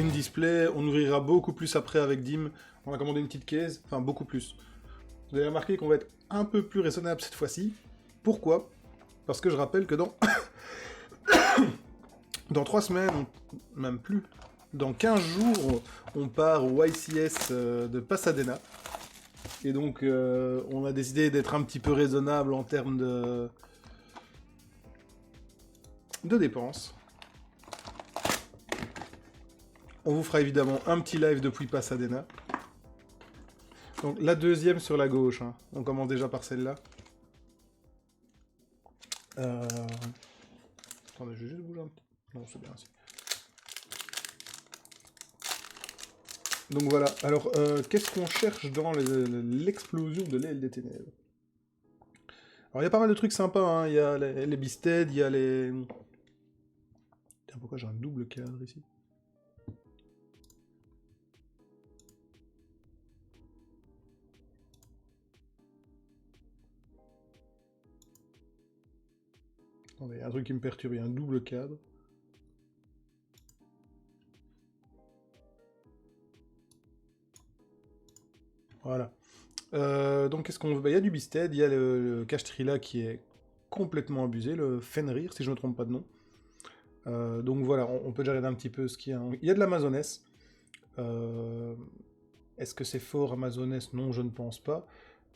in-display, on ouvrira beaucoup plus après avec Dim. On a commandé une petite caisse, enfin beaucoup plus. Vous avez remarqué qu'on va être un peu plus raisonnable cette fois-ci. Pourquoi? Parce que je rappelle que dans... dans 3 semaines, même plus, dans 15 jours, on part au YCS de Pasadena. Et donc, on a décidé d'être un petit peu raisonnable en termes de dépenses. On vous fera évidemment un petit live depuis Pasadena. Donc la deuxième sur la gauche, hein. On commence déjà par celle-là. Attendez, je vais juste bouger un petit... Non, c'est bien aussi. Donc voilà, alors qu'est-ce qu'on cherche dans l'explosion de l'aile des ténèbres? Alors il y a pas mal de trucs sympas, hein. Il y a les Beasted, il y a les... Tiens, pourquoi j'ai un double cadre ici? Attendez, il y a un truc qui me perturbe, il y a un double cadre. Voilà. Donc qu'est-ce qu'on veut? Bah, il y a du Beasted, il y a le Cachetrila qui est complètement abusé, le Fenrir, si je ne me trompe pas de nom. Donc voilà, on peut déjà regarder un petit peu ce qu'il y a. Il y a de l'Amazoness. Est-ce que c'est fort Amazoness? Non, je ne pense pas.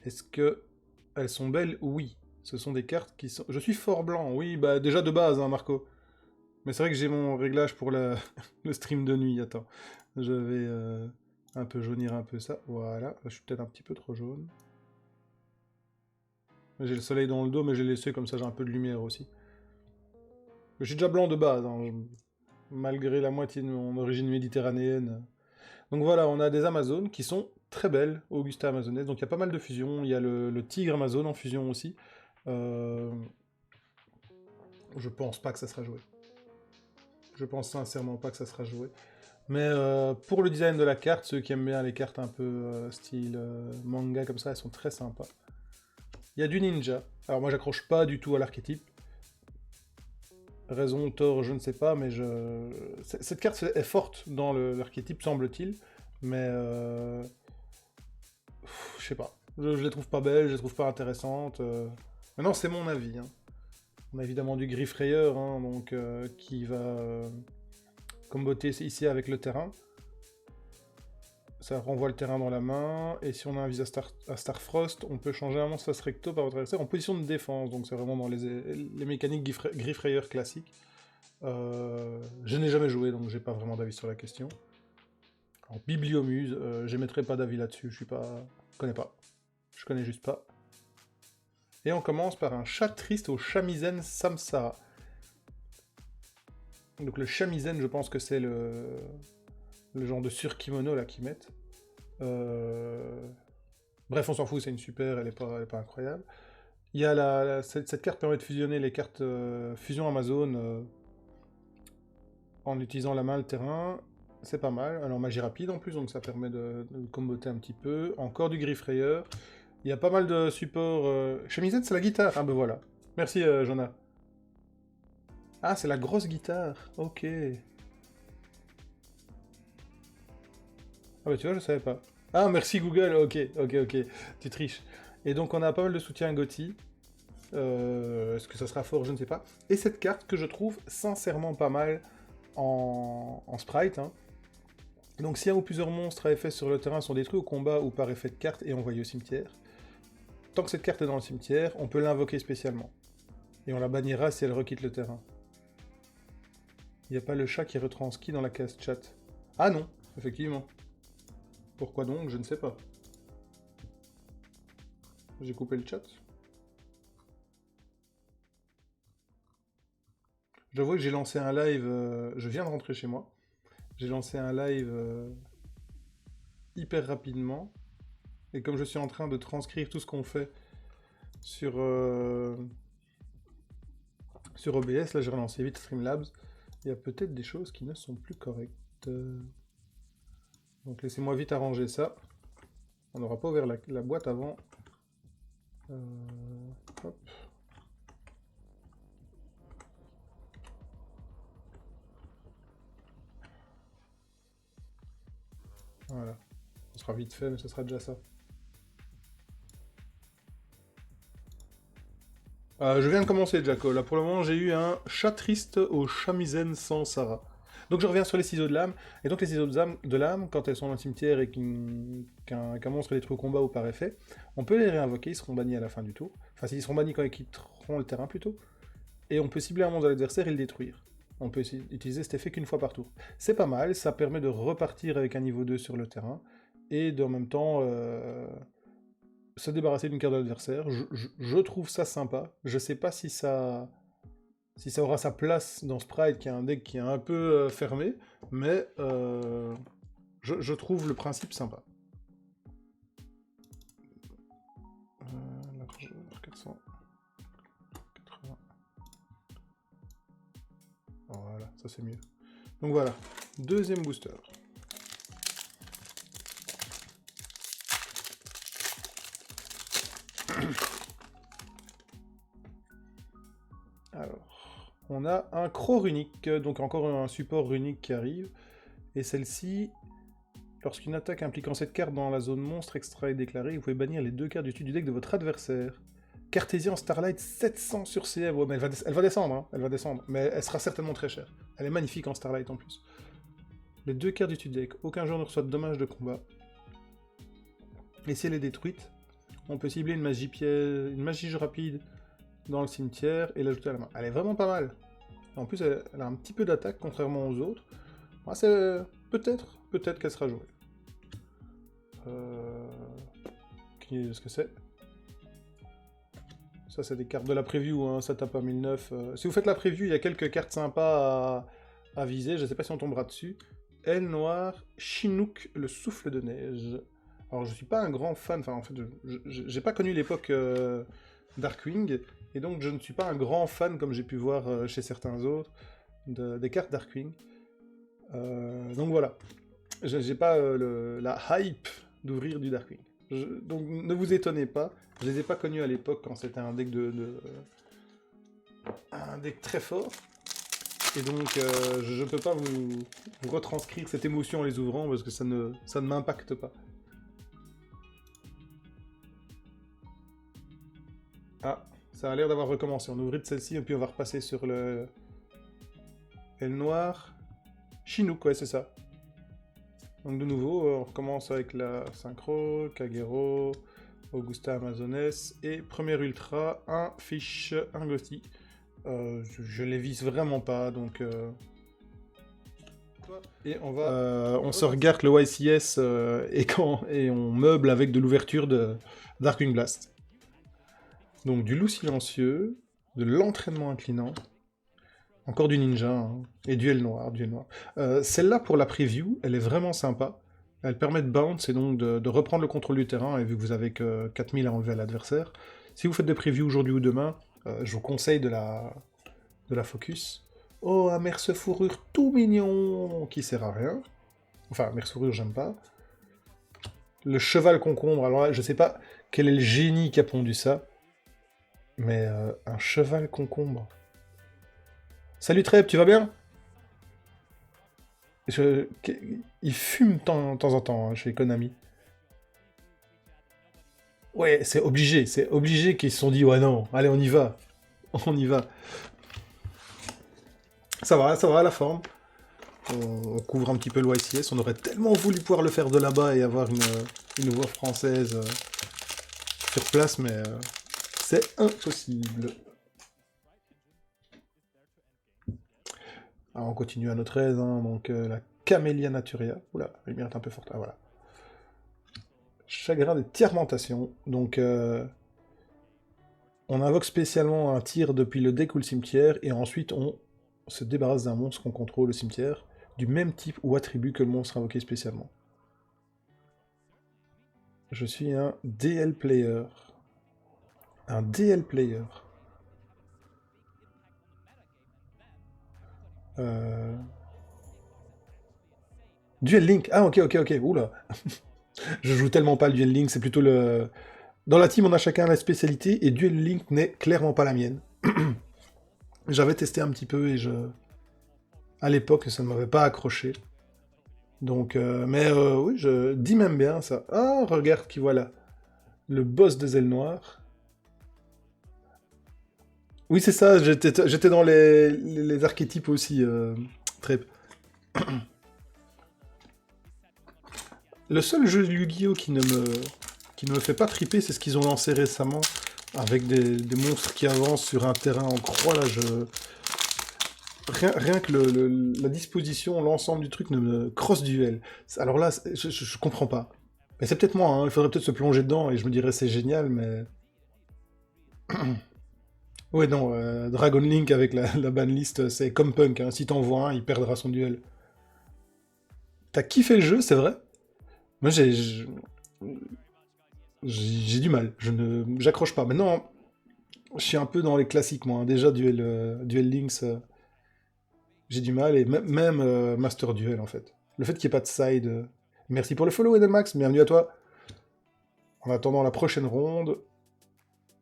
Est-ce que elles sont belles? Oui. Ce sont des cartes qui sont... Je suis fort blanc, oui, bah déjà de base, hein, Marco. Mais c'est vrai que j'ai mon réglage pour le stream de nuit, attends. Je vais un peu jaunir un peu ça, voilà. Là, je suis peut-être un petit peu trop jaune. J'ai le soleil dans le dos, mais j'ai laissé comme ça, j'ai un peu de lumière aussi. Je suis déjà blanc de base, hein, malgré la moitié de mon origine méditerranéenne. Donc voilà, on a des Amazones qui sont très belles, Augusta Amazoness. Donc il y a pas mal de fusions. Il y a le Tigre Amazon en fusion aussi. Je pense pas que ça sera joué. Je pense sincèrement pas que ça sera joué. Mais pour le design de la carte, ceux qui aiment bien les cartes un peu style manga comme ça, elles sont très sympas. Il y a du ninja. Alors moi j'accroche pas du tout à l'archétype. Raison, tort, je ne sais pas, mais cette carte est forte dans l'archétype, semble-t-il. Mais je sais pas. Je les trouve pas belles, je les trouve pas intéressantes. Maintenant c'est mon avis. Hein. On a évidemment du Griff Rayeur, hein, donc, qui va comboter ici avec le terrain. Ça renvoie le terrain dans la main, et si on a un visa à Starfrost, on peut changer un monstre face recto par votre adversaire en position de défense, donc c'est vraiment dans les mécaniques Griff Rayeur classiques. Je n'ai jamais joué, donc j'ai pas vraiment d'avis sur la question. Alors, Bibliomuse, j'émettrai pas d'avis là-dessus, je connais pas. Je connais juste pas. Et on commence par un chat triste au Shamisen Samsara. Donc le Shamisen, je pense que c'est le genre de surkimono là qu'ils mettent. Bref, on s'en fout, c'est une super, elle est pas incroyable. Il y a cette carte permet de fusionner les cartes fusion Amazon en utilisant la main, le terrain. C'est pas mal. Alors magie rapide en plus, donc ça permet de comboter un petit peu. Encore du Griff Rayeur. Il y a pas mal de supports... Chemisette, c'est la guitare. Ah ben voilà. Merci, Jonah. Ah, c'est la grosse guitare. Ok. Ah bah tu vois, je savais pas. Ah, merci Google. Ok. Tu triches. Et donc on a pas mal de soutien GOTY. Est-ce que ça sera fort? Je ne sais pas. Et cette carte que je trouve sincèrement pas mal en sprite. Hein. Donc si un ou plusieurs monstres à effet sur le terrain sont détruits au combat ou par effet de carte et envoyés au cimetière, tant que cette carte est dans le cimetière, on peut l'invoquer spécialement. Et on la bannira si elle requitte le terrain. Il n'y a pas le chat qui est retranscrit dans la case chat. Ah non, effectivement. Pourquoi donc? Je ne sais pas. J'ai coupé le chat. J'avoue que j'ai lancé un live... je viens de rentrer chez moi. J'ai lancé un live hyper rapidement. Et comme je suis en train de transcrire tout ce qu'on fait sur OBS, là j'ai relancé vite Streamlabs, il y a peut-être des choses qui ne sont plus correctes. Donc laissez-moi vite arranger ça. On n'aura pas ouvert la boîte avant. Hop. Voilà. Ce sera vite fait, mais ce sera déjà ça. Je viens de commencer, Jaco. Là, pour le moment, j'ai eu un chat triste au chamizen sans Sarah. Donc, je reviens sur les ciseaux de lame. Et donc, les ciseaux de lame, quand elles sont dans le cimetière et qu'un monstre est détruit au combat ou par effet, on peut les réinvoquer, ils seront bannis à la fin du tour. Enfin, ils seront bannis quand ils quitteront le terrain plutôt. Et on peut cibler un monstre de l'adversaire et le détruire. On peut utiliser cet effet qu'une fois par tour. C'est pas mal, ça permet de repartir avec un niveau 2 sur le terrain. Et en même temps, se débarrasser d'une carte de l'adversaire. Je trouve ça sympa. Je sais pas si ça aura sa place dans Sprite, qui est un deck qui est un peu fermé, mais je trouve le principe sympa. Largeur 480. Voilà, ça c'est mieux. Donc voilà, deuxième booster. Alors, on a un croc runique, donc encore un support runique qui arrive. Et celle-ci, lorsqu'une attaque impliquant cette carte dans la zone monstre extra est déclarée, vous pouvez bannir les 2 cartes du dessus du deck de votre adversaire. Cartésien Starlight 700 sur CF, ouais, mais elle va descendre, hein, elle va descendre, mais elle sera certainement très chère. Elle est magnifique en Starlight en plus. Les 2 cartes du dessus du deck, aucun joueur ne reçoit de dommages de combat. Et si elle est détruite, on peut cibler une magie rapide dans le cimetière et l'ajouter à la main. Elle est vraiment pas mal. En plus, elle a un petit peu d'attaque, contrairement aux autres. Moi, c'est peut-être qu'elle sera jouée. Qu'est-ce que c'est? Ça, c'est des cartes de la preview, hein, ça tape à 1009. Si vous faites la preview, il y a quelques cartes sympas à viser, je sais pas si on tombera dessus. Aile noire, Chinook, le souffle de neige. Alors, je suis pas un grand fan, enfin, en fait, j'ai pas connu l'époque Darkwing, et donc je ne suis pas un grand fan, comme j'ai pu voir chez certains autres, des cartes Darkwing. Donc voilà. J'ai pas la hype d'ouvrir du Darkwing. Donc ne vous étonnez pas, je les ai pas connus à l'époque quand c'était un deck un deck très fort. Et donc je peux pas vous retranscrire cette émotion en les ouvrant parce que ça ne m'impacte pas. Ah, ça a l'air d'avoir recommencé. On ouvrit de celle-ci et puis on va repasser sur le Aile noire. Chinook, ouais, c'est ça. Donc de nouveau, on recommence avec la Synchro, Kagero, Augusta Amazones, et premier ultra, un Fish, un Ghosty. Je les vise vraiment pas, donc... Et on se regarde le YCS et on meuble avec de l'ouverture de Darkwing Blast. Donc du loup silencieux, de l'entraînement inclinant, encore du ninja, hein, et duel noir, celle-là, pour la preview, elle est vraiment sympa. Elle permet de bounce et donc de reprendre le contrôle du terrain, et vu que vous avez que 4000 à enlever à l'adversaire, si vous faites des previews aujourd'hui ou demain, je vous conseille de la focus. Oh, un merce fourrure tout mignon, qui sert à rien. Enfin, merce fourrure, j'aime pas. Le cheval concombre, alors là, je sais pas quel est le génie qui a pondu ça, mais un cheval concombre... Salut Treb, tu vas bien? Il fume de temps en temps hein, chez Konami. Ouais, c'est obligé qu'ils se sont dit, ouais non, allez on y va, on y va. Ça va, la forme. On couvre un petit peu le YCS, on aurait tellement voulu pouvoir le faire de là-bas et avoir une voix française sur place, mais c'est impossible. Alors on continue à notre aise, hein, donc la Camélia Naturia. Oula, la lumière est un peu forte. Ah voilà. Chagrin de tiermentation. Donc on invoque spécialement un tir depuis le deck ou le cimetière, et ensuite on se débarrasse d'un monstre qu'on contrôle au cimetière, du même type ou attribut que le monstre invoqué spécialement. Je suis un DL player. Un DL player. Duel Link. Ah ok. Oula. Je joue tellement pas le Duel Link, c'est plutôt le... Dans la team, on a chacun la spécialité, et Duel Link n'est clairement pas la mienne. J'avais testé un petit peu, et à l'époque, ça ne m'avait pas accroché. Donc, oui, je dis même bien ça. Ah, regarde qui voilà. Le boss des ailes noires. Oui, c'est ça, j'étais dans les archétypes aussi, Trip. Le seul jeu de Yu-Gi-Oh! Qui ne me fait pas triper, c'est ce qu'ils ont lancé récemment, avec des monstres qui avancent sur un terrain en croix, là, rien que la disposition, l'ensemble du truc ne me cross-duel. Alors là, je comprends pas. Mais c'est peut-être moi, hein, il faudrait peut-être se plonger dedans, et je me dirais c'est génial, mais... Ouais, non, Dragon Link avec la banlist, c'est comme Punk, hein, si t'en vois un, il perdra son duel. T'as kiffé le jeu, c'est vrai? Moi, j'ai du mal, j'accroche pas. Maintenant, je suis un peu dans les classiques, moi, hein. Déjà, Duel Links, j'ai du mal, et même Master Duel, en fait. Le fait qu'il n'y ait pas de side... Merci pour le follow, Edelmax, bienvenue à toi. En attendant la prochaine ronde,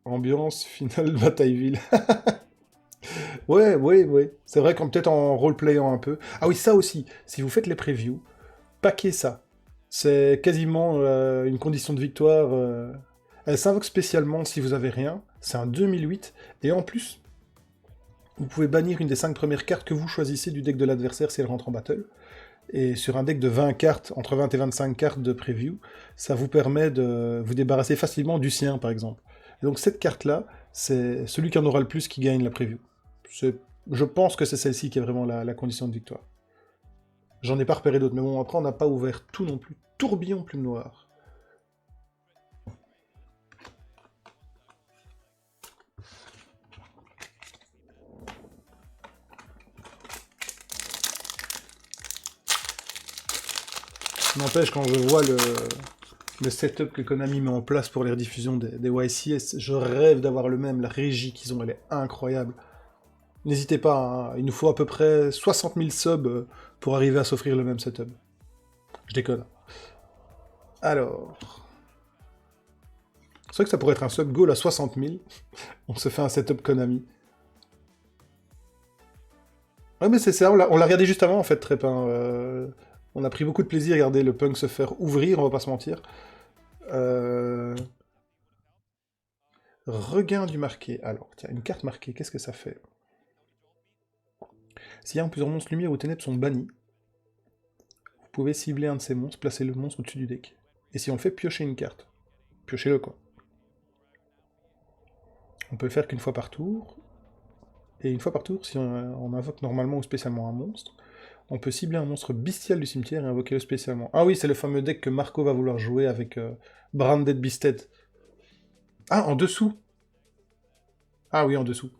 ambiance, finale, Batailleville. Ouais, ouais, ouais. C'est vrai qu'en peut-être en roleplayant un peu. Ah oui, ça aussi, si vous faites les previews, paquez ça. C'est quasiment une condition de victoire. Elle s'invoque spécialement si vous avez rien. C'est un 2008. Et en plus, vous pouvez bannir une des 5 premières cartes que vous choisissez du deck de l'adversaire si elle rentre en battle. Et sur un deck de 20 cartes, entre 20 et 25 cartes de preview, ça vous permet de vous débarrasser facilement du sien, par exemple. Et donc cette carte-là, c'est celui qui en aura le plus qui gagne la preview. Je pense que c'est celle-ci qui est vraiment la condition de victoire. J'en ai pas repéré d'autres, mais bon, après on n'a pas ouvert tout non plus. Tourbillon plume noire. N'empêche, quand je vois le setup que Konami met en place pour les rediffusions des YCS, je rêve d'avoir le même. La régie qu'ils ont, elle est incroyable. N'hésitez pas, hein, il nous faut à peu près 60 000 subs pour arriver à s'offrir le même setup. Je déconne. Alors... C'est vrai que ça pourrait être un sub goal à 60 000. On se fait un setup Konami. Ouais, mais c'est ça, on l'a regardé juste avant, en fait, Trépin. On a pris beaucoup de plaisir à regarder le punk se faire ouvrir, on va pas se mentir. Euh, Regain du marqué. Alors, tiens, une carte marquée, qu'est-ce que ça fait? Si un ou plusieurs monstres lumière ou ténèbres sont bannis, vous pouvez cibler un de ces monstres, placer le monstre au-dessus du deck. Et si on le fait, piocher une carte. Piochez-le, quoi. On peut le faire qu'une fois par tour. Et une fois par tour, si on invoque normalement ou spécialement un monstre, on peut cibler un monstre bestial du cimetière et invoquer-le spécialement. Ah oui, c'est le fameux deck que Marco va vouloir jouer avec Branded Beasted. Ah, en dessous. Ah oui, en dessous.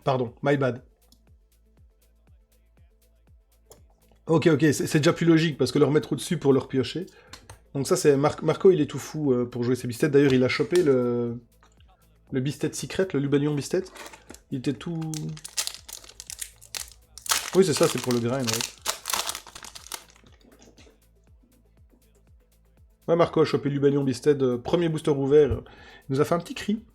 Pardon, my bad. Ok, ok, c'est déjà plus logique, parce que leur mettre au-dessus pour leur piocher. Donc ça, c'est... Marco, il est tout fou pour jouer ses Beasted. D'ailleurs, il a chopé le Beasted Secret, le Lubellion Beasted. Il était tout... Oui, c'est ça, c'est pour le grind, ouais. Ouais, Marco a chopé Lubellion Beasted, premier booster ouvert. Il nous a fait un petit cri.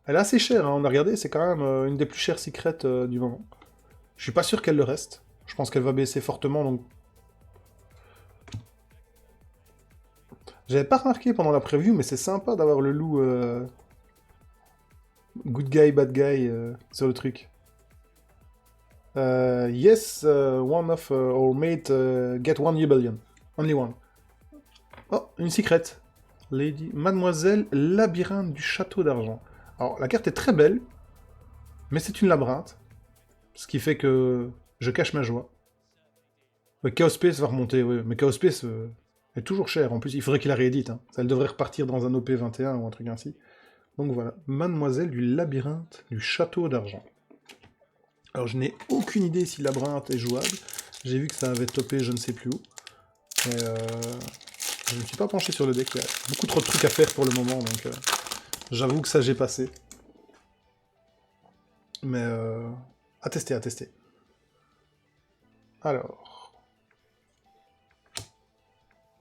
Elle est assez chère, hein, on a regardé, c'est quand même une des plus chères secrètes du moment. Je suis pas sûr qu'elle le reste. Je pense qu'elle va baisser fortement, donc... J'avais pas remarqué pendant la preview, mais c'est sympa d'avoir le loup good guy, bad guy sur le truc. Yes, one of our mate get one rebellion. Only one. Oh, une secrète. Lady... Mademoiselle Labyrinthe du Château d'Argent. Alors, la carte est très belle, mais c'est une labyrinthe. Ce qui fait que je cache ma joie. Ouais, Chaos Space va remonter, oui. Mais Chaos Space est toujours cher. En plus, il faudrait qu'il la réédite. Hein. Ça, elle devrait repartir dans un OP21 ou un truc ainsi. Donc voilà. Mademoiselle du Labyrinthe du Château d'Argent. Alors, je n'ai aucune idée si Labyrinthe est jouable. J'ai vu que ça avait topé je ne sais plus où. Mais je ne me suis pas penché sur le deck. Il y a beaucoup trop de trucs à faire pour le moment, donc j'avoue que ça j'ai passé. Mais à tester, à tester. Alors...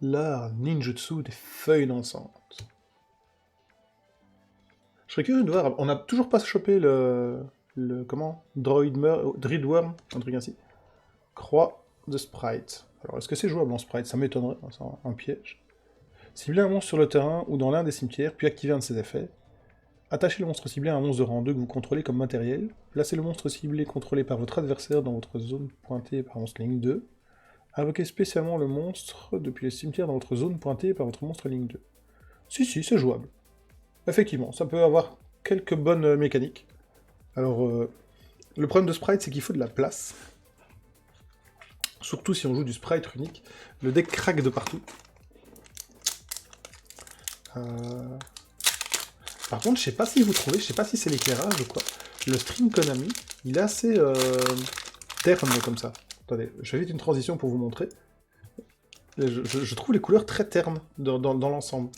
L'art ninjutsu des feuilles dansantes. Je serais curieux de voir... On n'a toujours pas chopé le comment Droidworm, un truc ainsi. Croix de sprite. Alors, est-ce que c'est jouable en sprite? Ça m'étonnerait, c'est un piège. Cibler un monstre sur le terrain ou dans l'un des cimetières, puis activer un de ses effets. Attachez le monstre ciblé à un monstre de rang 2 que vous contrôlez comme matériel. Placez le monstre ciblé contrôlé par votre adversaire dans votre zone pointée par monstre ligne 2. Invoquez spécialement le monstre depuis les cimetières dans votre zone pointée par votre monstre ligne 2. Si, c'est jouable. Effectivement, ça peut avoir quelques bonnes mécaniques. Alors, le problème de sprite, c'est qu'il faut de la place. Surtout si on joue du sprite unique. Le deck craque de partout. Par contre, je sais pas si vous trouvez, je sais pas si c'est l'éclairage ou quoi. Le stream Konami, il est assez terne comme ça. Attendez, je fais vite une transition pour vous montrer. Je trouve les couleurs très ternes dans l'ensemble.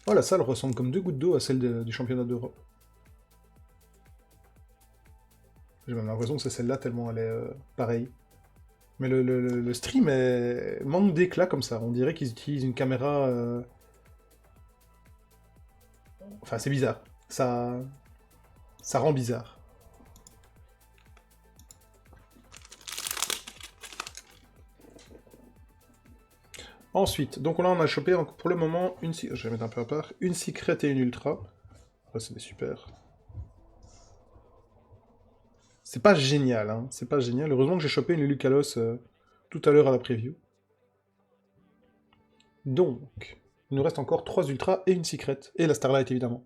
Oh, la salle ressemble comme deux gouttes d'eau à celle du championnat d'Europe. J'ai même l'impression que c'est celle-là tellement elle est pareille. Mais le stream manque d'éclat comme ça. On dirait qu'ils utilisent une caméra... Enfin, c'est bizarre. Ça rend bizarre. Ensuite, donc là on a chopé pour le moment une... Je vais mettre un peu à part. Une secret et une ultra. Ouais, c'est des super. C'est pas génial, hein. C'est pas génial. Heureusement que j'ai chopé une Lucalos tout à l'heure à la preview. Donc, il nous reste encore 3 ultras et une secret. Et la Starlight, évidemment.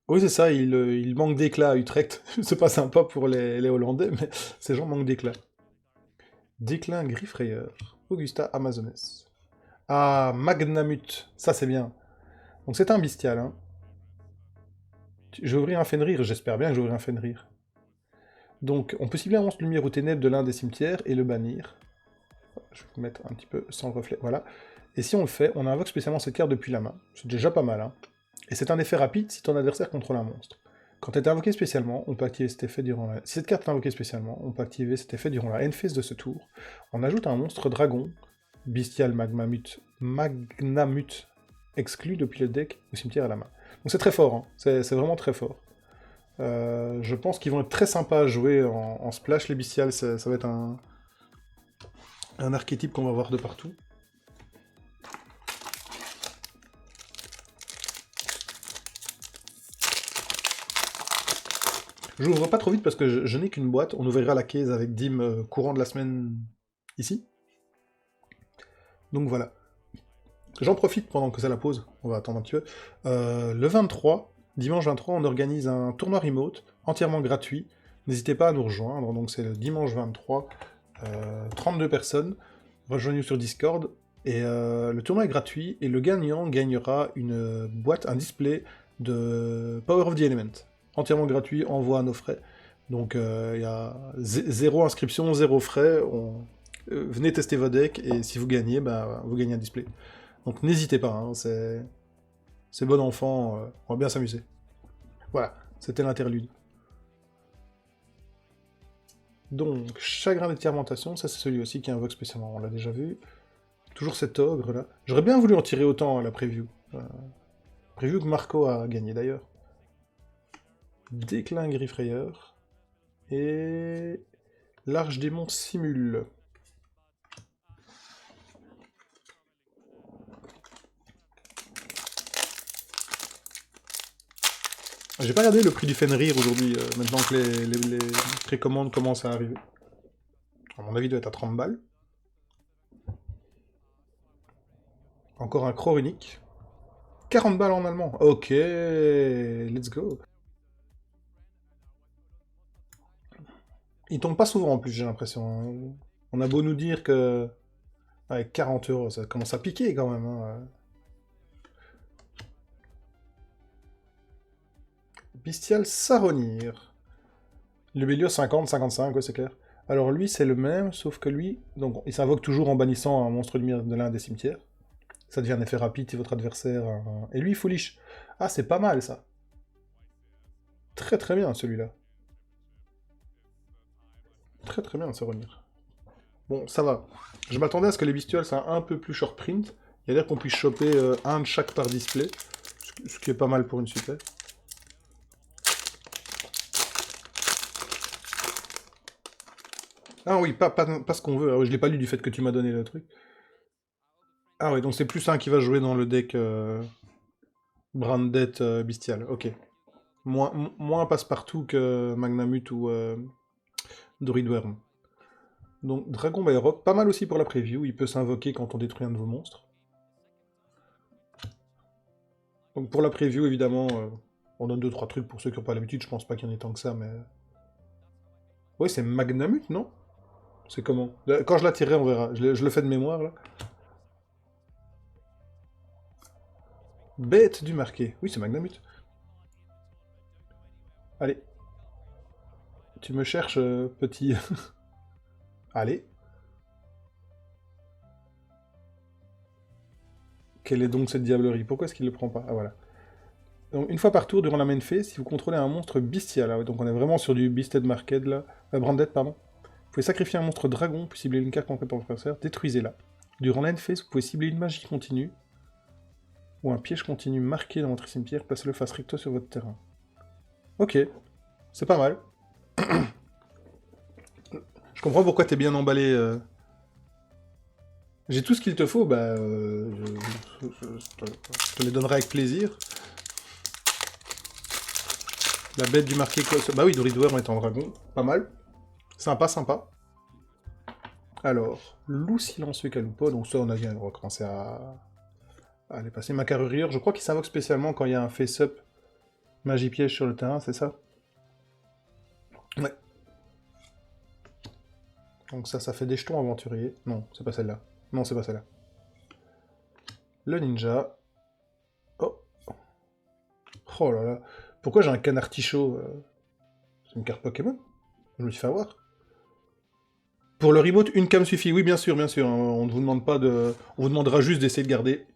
Oui, c'est ça, il manque d'éclat à Utrecht. C'est pas sympa pour les Hollandais, mais ces gens manquent d'éclat. Déclin Griffrayeur. Augusta Amazones. Ah, Magnamut. Ça, c'est bien. Donc, c'est un bestial, hein. Je vais ouvrir un Fenrir, j'espère bien que j'ouvrirai un Fenrir. Donc, on peut cibler un monstre lumière ou ténèbres de l'un des cimetières et le bannir. Je vais vous mettre un petit peu sans le reflet, voilà. Et si on le fait, on invoque spécialement cette carte depuis la main. C'est déjà pas mal, hein. Et c'est un effet rapide si ton adversaire contrôle un monstre. Quand elle est invoquée spécialement, on peut activer cet effet durant la... Si cette carte est invoquée spécialement, on peut activer cet effet durant la end phase de ce tour. On ajoute un monstre dragon, bestial Magnamut, exclu depuis le deck au cimetière à la main. Donc c'est très fort, hein. C'est vraiment très fort. Je pense qu'ils vont être très sympas à jouer en splash, les bestiales, ça va être un archétype qu'on va voir de partout. Je n'ouvre pas trop vite parce que je n'ai qu'une boîte. On ouvrira la case avec Dim courant de la semaine ici. Donc voilà. J'en profite pendant que c'est la pause. On va attendre un petit peu. Le 23, dimanche 23, on organise un tournoi remote entièrement gratuit. N'hésitez pas à nous rejoindre. Donc c'est le dimanche 23, 32 personnes. Rejoignez-nous sur Discord. Et le tournoi est gratuit. Et le gagnant gagnera une boîte, un display de Power of the Element. Entièrement gratuit, envoi à nos frais. Donc il y a zéro inscription, zéro frais. Venez tester vos decks et si vous gagnez, bah, vous gagnez un display. Donc n'hésitez pas, hein, c'est bon enfant, on va bien s'amuser. Voilà, c'était l'interlude. Donc, chagrin d'étirmentation, ça c'est celui aussi qui invoque spécialement, on l'a déjà vu. Toujours cet ogre là. J'aurais bien voulu en tirer autant à la preview. Preview que Marco a gagné d'ailleurs. Déclin Griffrayeur. Et... L'Arche Démon Simule. J'ai pas regardé le prix du Fenrir aujourd'hui, maintenant que les précommandes commencent à arriver. À mon avis, il doit être à 30 balles. Encore un Croc unique. 40 balles en allemand. Ok, let's go. Il tombe pas souvent en plus, j'ai l'impression, hein. On a beau nous dire que... Avec 40 euros, ça commence à piquer quand même, hein. Bestial Saronir. Le Bélios 50, 55, ouais, c'est clair. Alors lui, c'est le même, sauf que lui... Donc, il s'invoque toujours en bannissant un monstre lumière de l'un des cimetières. Ça devient un effet rapide si votre adversaire... Et lui, il foolish. Ah, c'est pas mal, ça. Très très bien, celui-là. Très très bien, Saronir. Bon, ça va. Je m'attendais à ce que les bestioles soient un peu plus short print. Il y a l'air qu'on puisse choper un de chaque par display. Ce qui est pas mal pour une super. Ah oui, pas ce qu'on veut. Ah oui, je l'ai pas lu du fait que tu m'as donné le truc. Ah oui, donc c'est plus un qui va jouer dans le deck Branded Bestial. Ok. Moins passe-partout que Magnamut ou Druidworm. Donc Dragon by Rock, pas mal aussi pour la preview. Il peut s'invoquer quand on détruit un de vos monstres. Donc pour la preview, évidemment, on donne 2-3 trucs pour ceux qui n'ont pas l'habitude. Je pense pas qu'il y en ait tant que ça, mais... Oui, c'est Magnamut, non? C'est comment? Quand je la tirerai, on verra. Je le fais de mémoire, là. Bête du marqué. Oui, c'est Magnamut. Allez, tu me cherches, petit... Allez. Quelle est donc cette diablerie? Pourquoi est-ce qu'il le prend pas? Ah, voilà. Donc, une fois par tour, durant la main phase, si vous contrôlez un monstre bestial, ah ouais, donc on est vraiment sur du Beasted Market, là. Branded, pardon. Vous pouvez sacrifier un monstre dragon, puis cibler une carte concrète pour votre adversaire, détruisez-la. Durant l'end phase, vous pouvez cibler une magie continue, ou un piège continu marqué dans votre cimetière, placez-le face recto sur votre terrain. Ok, c'est pas mal. Je comprends pourquoi t'es bien emballé. J'ai tout ce qu'il te faut, bah... je te les donnerai avec plaisir. La bête du marqué... Bah oui, Druidworm est en dragon, pas mal. Sympa, sympa. Alors, loup silencieux Kalupa, donc ça on a bien, on va commencer à aller passer. Macarurier, je crois qu'il s'invoque spécialement quand il y a un face-up magie piège sur le terrain, c'est ça? Ouais. Donc ça fait des jetons aventuriers. Non, c'est pas celle-là. Non, c'est pas celle-là. Le ninja. Oh. Oh là là. Pourquoi j'ai un canard tichot C'est une carte Pokémon? Je me suis fait avoir. Pour le remote, une cam suffit. Oui, bien sûr, bien sûr. On ne vous demande pas de... On vous demandera juste d'essayer de garder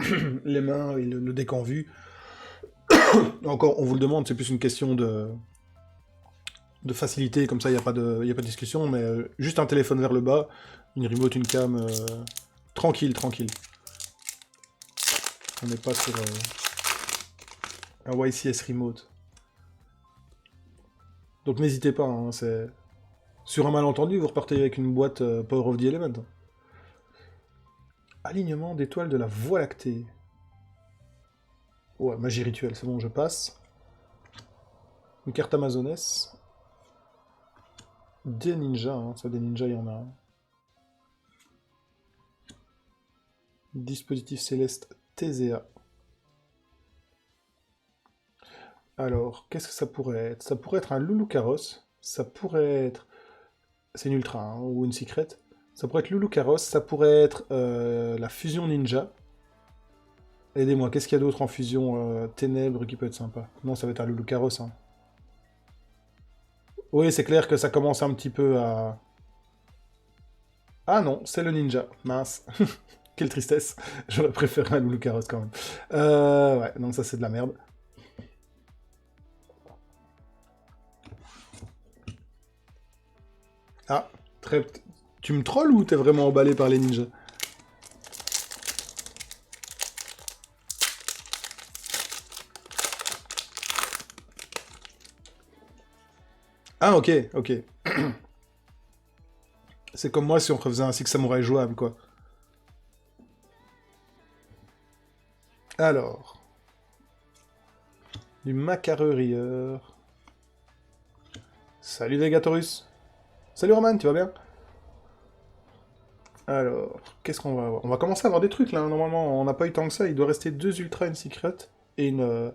les mains et le deck en vue. Encore, on vous le demande, c'est plus une question de facilité, comme ça, il n'y a, y a pas de discussion, mais juste un téléphone vers le bas, une remote, une cam, tranquille, tranquille. On n'est pas sur un YCS remote. Donc n'hésitez pas, hein, c'est... Sur un malentendu, vous repartez avec une boîte Power of the Element. Alignement d'étoiles de la Voie lactée. Ouais, magie rituelle, c'est bon, je passe. Une carte amazonesse. Des ninjas, hein, ça des ninjas, il y en a un. Dispositif céleste Thésea. Alors, qu'est-ce que ça pourrait être? Ça pourrait être un Loulou Carrosse. Ça pourrait être... C'est une ultra, hein, ou une secret. Ça pourrait être Loulou Carrosse. Ça pourrait être la fusion ninja. Aidez-moi, qu'est-ce qu'il y a d'autre en fusion ténèbres qui peut être sympa? Non, ça va être un Loulou Carrosse. Hein. Oui, c'est clair que ça commence un petit peu à... Ah non, c'est le ninja. Mince. Quelle tristesse. J'aurais préféré un Loulou Carrosse quand même. Ouais, donc ça c'est de la merde. Ah, très... Tu me trolls ou t'es vraiment emballé par les ninjas? Ah, ok, ok. C'est comme moi si on refaisait un Six Samurai jouable, quoi. Alors, du macarurieur. Salut Vegatorus. Salut Roman, tu vas bien? Alors, qu'est-ce qu'on va avoir? On va commencer à avoir des trucs là, hein. Normalement on n'a pas eu tant que ça, il doit rester 2 ultra, une secret, et une...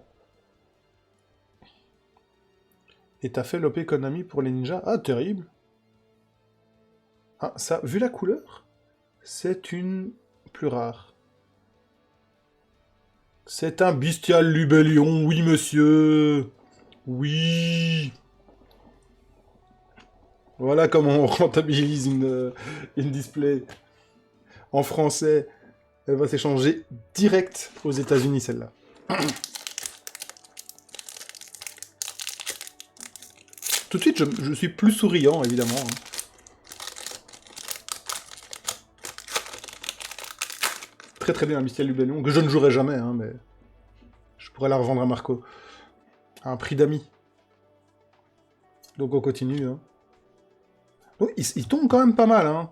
Et t'as fait l'OP Konami pour les ninjas? Ah, terrible. Ah, ça, vu la couleur, c'est une plus rare. C'est un bestial Lubellion, oui monsieur. Oui. Voilà comment on rentabilise une display en français. Elle va s'échanger direct aux États-Unis, celle-là. Tout de suite, je suis plus souriant, évidemment. Hein. Très très bien, un bestial Lubellion, que je ne jouerai jamais, hein, mais je pourrais la revendre à Marco. À un prix d'amis. Donc on continue. Hein. Oui, il tombe quand même pas mal, hein.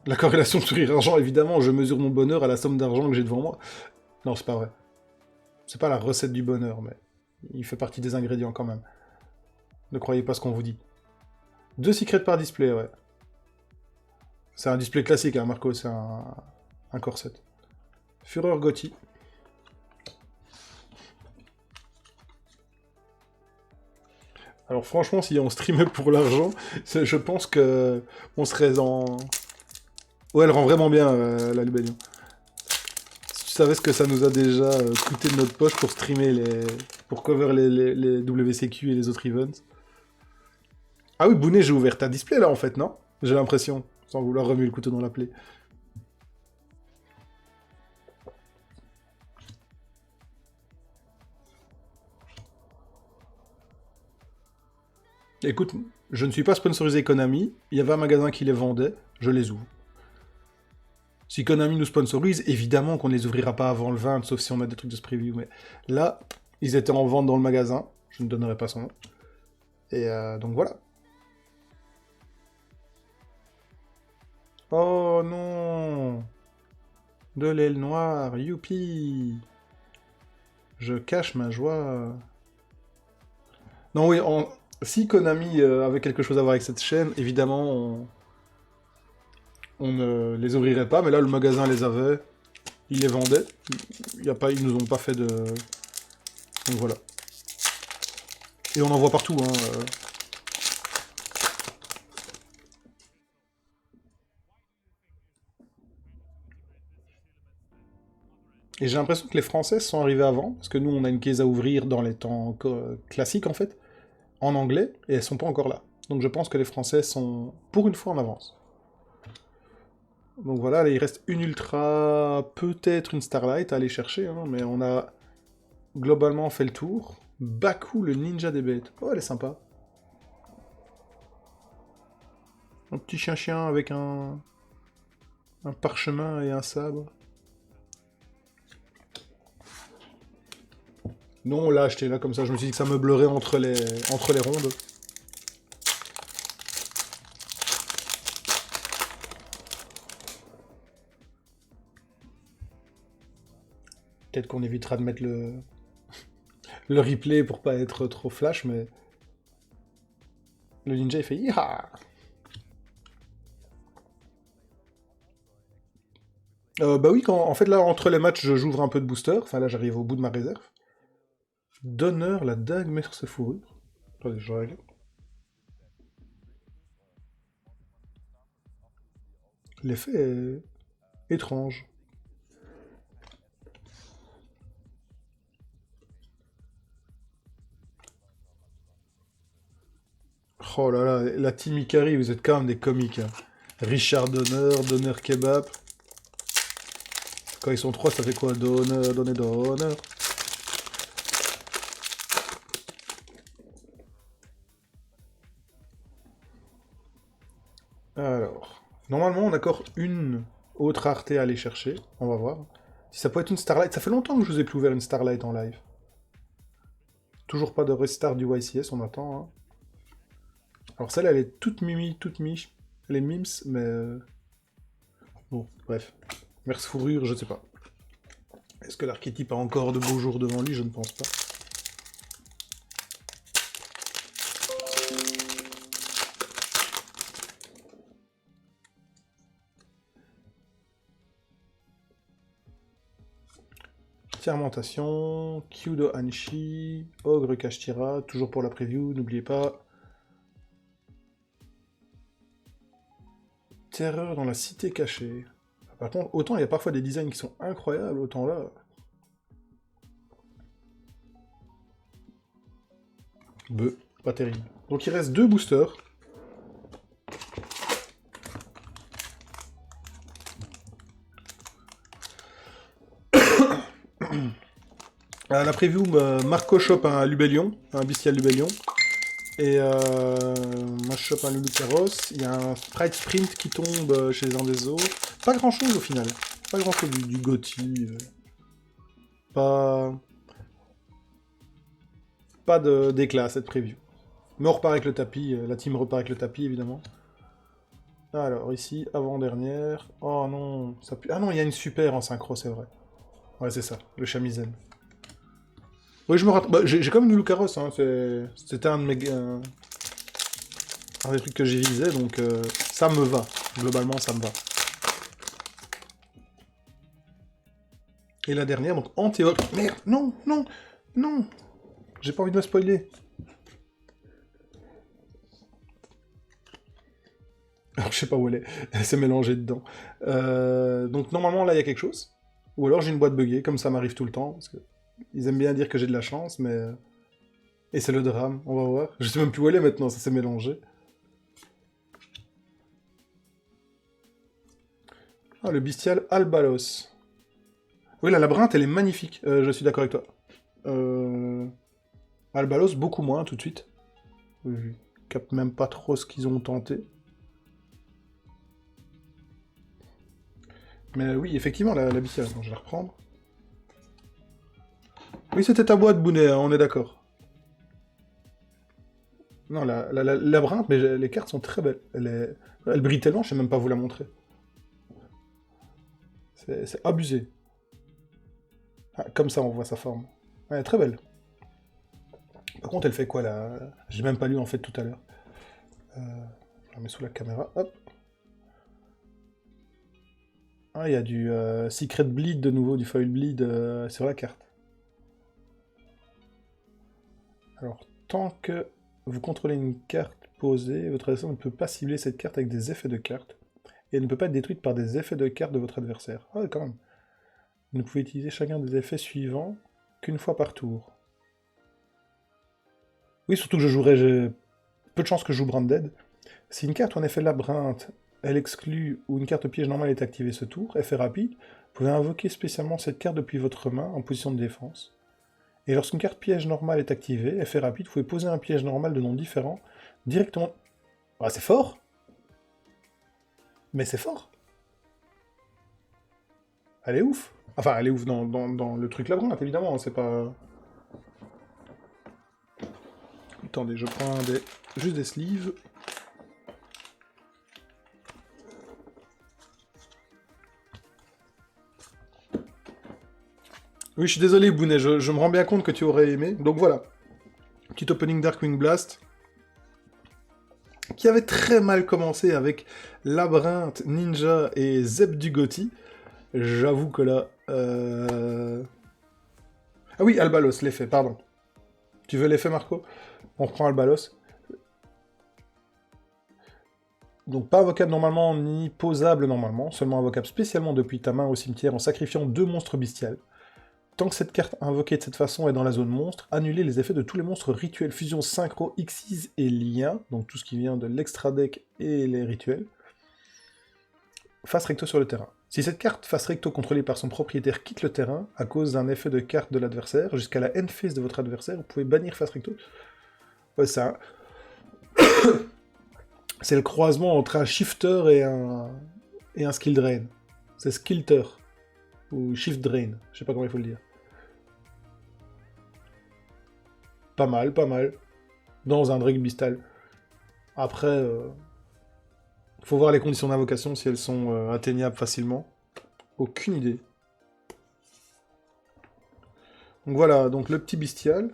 La corrélation sourire-argent, évidemment, je mesure mon bonheur à la somme d'argent que j'ai devant moi. Non, c'est pas vrai. C'est pas la recette du bonheur, mais il fait partie des ingrédients quand même. Ne croyez pas ce qu'on vous dit. 2 secrets par display, ouais. C'est un display classique, hein, Marco, c'est un corset. Fureur Gotti. Alors franchement, si on streamait pour l'argent, je pense que on serait en... Ouais, elle rend vraiment bien, la Lubellion. Si tu savais ce que ça nous a déjà coûté de notre poche pour streamer pour cover les WCQ et les autres events. Ah oui, Bounet, j'ai ouvert ta display là en fait, non? J'ai l'impression, sans vouloir remuer le couteau dans la plaie. Écoute, je ne suis pas sponsorisé Konami, il y avait un magasin qui les vendait, je les ouvre. Si Konami nous sponsorise, évidemment qu'on ne les ouvrira pas avant le 20, sauf si on a des trucs de ce preview, mais là, ils étaient en vente dans le magasin, je ne donnerai pas son nom. Et donc voilà. Oh non! De l'aile noire, youpi! Je cache ma joie. Non, oui, si Konami avait quelque chose à voir avec cette chaîne, évidemment, on ne les ouvrirait pas, mais là, le magasin les avait, il les vendait. Ils nous ont pas fait de... Donc voilà. Et on en voit partout, hein. Et j'ai l'impression que les Françaises sont arrivées avant, parce que nous, on a une caisse à ouvrir dans les temps classiques, en fait, en anglais, et elles sont pas encore là. Donc je pense que les Français sont, pour une fois, en avance. Donc voilà, là, il reste une Ultra, peut-être une Starlight à aller chercher, hein, mais on a globalement fait le tour. Baku, le ninja des bêtes. Oh, elle est sympa. Un petit chien-chien avec un parchemin et un sabre. Non, on l'a acheté là comme ça, je me suis dit que ça meublerait entre les rondes. Peut-être qu'on évitera de mettre le replay pour pas être trop flash, mais... Le ninja il fait Iha. Bah oui, en fait là, entre les matchs, j'ouvre un peu de booster. Enfin là, j'arrive au bout de ma réserve. D'honneur, la dague merce fourrure. Attendez, je regarde. L'effet est étrange. Oh là là, la team Ikari, vous êtes quand même des comiques, hein. Richard Donner, Donner Kebab. Quand ils sont trois, ça fait quoi? Donner, Donner, Donner. Alors, normalement, on a encore une autre rareté à aller chercher. On va voir. Si ça peut être une Starlight. Ça fait longtemps que je vous ai plus ouvert une Starlight en live. Toujours pas de restart du YCS, on attend, hein. Alors celle-là, elle est toute mimi, toute miche. Elle est mims, mais... Bon, bref. Merce fourrure, je sais pas. Est-ce que l'archétype a encore de beaux jours devant lui? Je ne pense pas. Fermentation, Kyudo Anshi, Ogre Kashtira, toujours pour la preview, n'oubliez pas. Terreur dans la cité cachée. Par contre, autant il y a parfois des designs qui sont incroyables, autant là... Pas terrible. Donc il reste 2 boosters. La preview, Marco chope un Lubellion, un Bestial Lubellion. Et moi je chope un Loulou Carrosse. Il y a un Sprite Sprint qui tombe chez un des autres. Pas grand chose au final. Pas grand chose du Gotti. Pas. Pas d'éclat cette preview. Mais on repart avec le tapis. La team repart avec le tapis évidemment. Alors, ici, avant-dernière. Oh non, ça pue. Ah non, il y a une super en synchro, c'est vrai. Ouais, c'est ça, le chamizen. Oui, je me rattrape. Bah, j'ai quand même du Lucaros, hein. C'était un des trucs que j'ai visé, donc ça me va. Globalement, ça me va. Et la dernière, donc Antéoc. Merde, non, non, non. J'ai pas envie de me spoiler. Alors, je sais pas où elle est. Elle s'est mélangée dedans. Donc, normalement, là, il y a quelque chose. Ou alors, j'ai une boîte buggée, comme ça m'arrive tout le temps. Parce que ils aiment bien dire que j'ai de la chance, mais... Et c'est le drame, on va voir. Je sais même plus où elle est maintenant, ça s'est mélangé. Ah, le bestial Albalos. Oui, la labyrinthe, elle est magnifique, je suis d'accord avec toi. Albalos, beaucoup moins, tout de suite. Je capte même pas trop ce qu'ils ont tenté. Mais oui, effectivement, la bestiale, attends, je vais la reprendre. Oui, c'était ta boîte, Bounet, hein, on est d'accord. Non, la labyrinthe, mais les cartes sont très belles. Elle brille tellement, je sais même pas vous la montrer. C'est abusé. Ah, comme ça, on voit sa forme. Ouais, elle est très belle. Par contre, elle fait quoi, là? J'ai même pas lu, en fait, tout à l'heure. Je la mets sous la caméra, hop. Ah, il y a du Secret Bleed de nouveau, du Foil Bleed sur la carte. Alors, tant que vous contrôlez une carte posée, votre adversaire ne peut pas cibler cette carte avec des effets de carte. Et elle ne peut pas être détruite par des effets de carte de votre adversaire. Ah, quand même. Vous ne pouvez utiliser chacun des effets suivants qu'une fois par tour. Oui, surtout que j'ai peu de chances que je joue Branded. Si une carte ou un effet labyrinthe, elle exclut ou une carte piège normale est activée ce tour, effet rapide, vous pouvez invoquer spécialement cette carte depuis votre main en position de défense. Et lorsqu'une carte piège normale est activée, effet rapide, vous pouvez poser un piège normal de nom différent directement... Ah, c'est fort. Mais c'est fort. Elle est ouf. Enfin, elle est ouf dans le truc labyrinthe, évidemment, c'est pas... Attendez, je prends juste des sleeves. Oui, je suis désolé, Bounet, je me rends bien compte que tu aurais aimé. Donc voilà, petit opening Darkwing Blast, qui avait très mal commencé avec Labyrinthe, Ninja et Zeb du Gothi. J'avoue que là... Ah oui, Albalos, l'effet, pardon. Tu veux l'effet, Marco? On reprend Albalos. Donc pas invocable normalement, ni posable normalement, seulement invocable spécialement depuis ta main au cimetière en sacrifiant 2 monstres bestiales. Tant que cette carte invoquée de cette façon est dans la zone monstre, annulez les effets de tous les monstres rituels, fusion, synchro, Xyz et lien, donc tout ce qui vient de l'extra deck et les rituels, face recto sur le terrain. Si cette carte face recto contrôlée par son propriétaire quitte le terrain, à cause d'un effet de carte de l'adversaire, jusqu'à la end phase de votre adversaire, vous pouvez bannir face recto. Ouais, ça... C'est le croisement entre un shifter et un skill drain. C'est skilter, ou shift drain, je sais pas comment il faut le dire. Pas mal, pas mal. Dans un Drake Bistal. Après, faut voir les conditions d'invocation, si elles sont atteignables facilement. Aucune idée. Donc voilà, donc le petit bestial.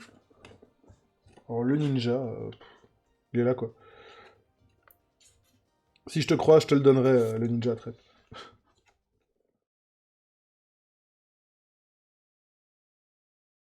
Alors le ninja, il est là quoi. Si je te crois, je te le donnerai, le ninja à traite.